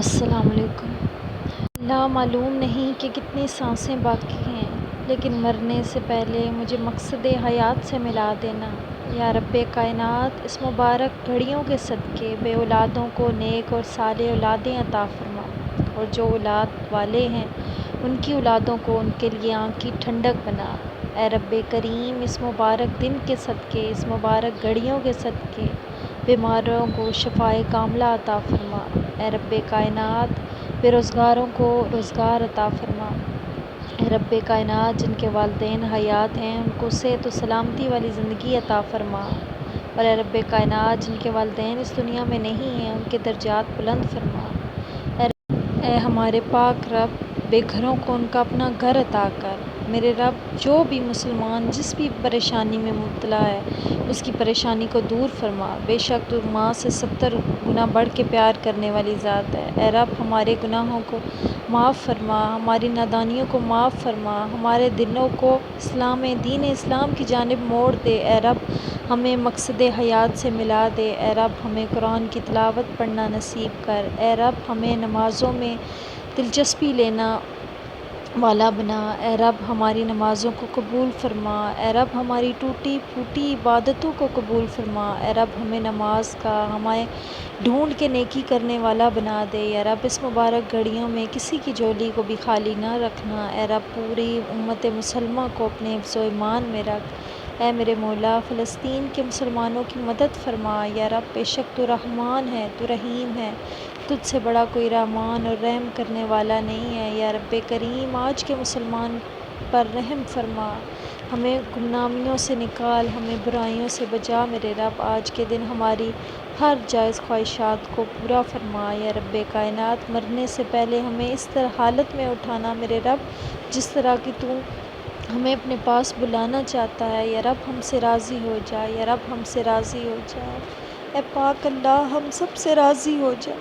السلام علیکم۔ لا معلوم نہیں کہ کتنی سانسیں باقی ہیں، لیکن مرنے سے پہلے مجھے مقصد حیات سے ملا دینا۔ یا رب کائنات، اس مبارک گھڑیوں کے صدقے بے اولادوں کو نیک اور صالح اولادیں عطا فرما، اور جو اولاد والے ہیں ان کی اولادوں کو ان کے لیے آنکھ کی ٹھنڈک بنا۔ اے رب کریم، اس مبارک دن کے صدقے، اس مبارک گھڑیوں کے صدقے بیماروں کو شفائے کاملہ عطا فرما۔ اے رب کائنات، بے روزگاروں کو روزگار عطا فرما۔ اے رب کائنات، جن کے والدین حیات ہیں ان کو صحت و سلامتی والی زندگی عطا فرما، اور اے رب کائنات، جن کے والدین اس دنیا میں نہیں ہیں ان کے درجات بلند فرما۔ اے ہمارے پاک رب، بے گھروں کو ان کا اپنا گھر عطا کر۔ میرے رب، جو بھی مسلمان جس بھی پریشانی میں مبتلا ہے اس کی پریشانی کو دور فرما۔ بے شک تو ماں سے 70 گنا بڑھ کے پیار کرنے والی ذات ہے۔ اے رب، ہمارے گناہوں کو معاف فرما، ہماری نادانیوں کو معاف فرما، ہمارے دلوں کو دین اسلام کی جانب موڑ دے۔ اے رب، ہمیں مقصد حیات سے ملا دے۔ اے رب، ہمیں قرآن کی تلاوت پڑھنا نصیب کر۔ اے رب، ہمیں نمازوں میں دلچسپی لینا والا بنا۔ اے رب، ہماری نمازوں کو قبول فرما۔ اے رب، ہماری ٹوٹی پھوٹی عبادتوں کو قبول فرما۔ اے رب، ہمیں نماز کا ہمیں ڈھونڈ کے نیکی کرنے والا بنا دے۔ یا رب، اس مبارک گھڑیوں میں کسی کی جھولی کو بھی خالی نہ رکھنا۔ اے رب، پوری امت مسلمہ کو اپنے حفظ و ایمان میں رکھ۔ اے میرے مولا، فلسطین کے مسلمانوں کی مدد فرما۔ یا رب، بے شک تو رحمان ہے، تو رحیم ہے، تجھ سے بڑا کوئی رحمان اور رحم کرنے والا نہیں ہے۔ یا رب کریم، آج کے مسلمان پر رحم فرما، ہمیں گمنامیوں سے نکال، ہمیں برائیوں سے بچا۔ میرے رب، آج کے دن ہماری ہر جائز خواہشات کو پورا فرما۔ یا رب کائنات، مرنے سے پہلے ہمیں اس طرح حالت میں اٹھانا میرے رب جس طرح کہ تو ہمیں اپنے پاس بلانا چاہتا ہے۔ یا رب، ہم سے راضی ہو جا۔ یا رب، ہم سے راضی ہو جا۔ اے پاک اللہ، ہم سب سے راضی ہو جا۔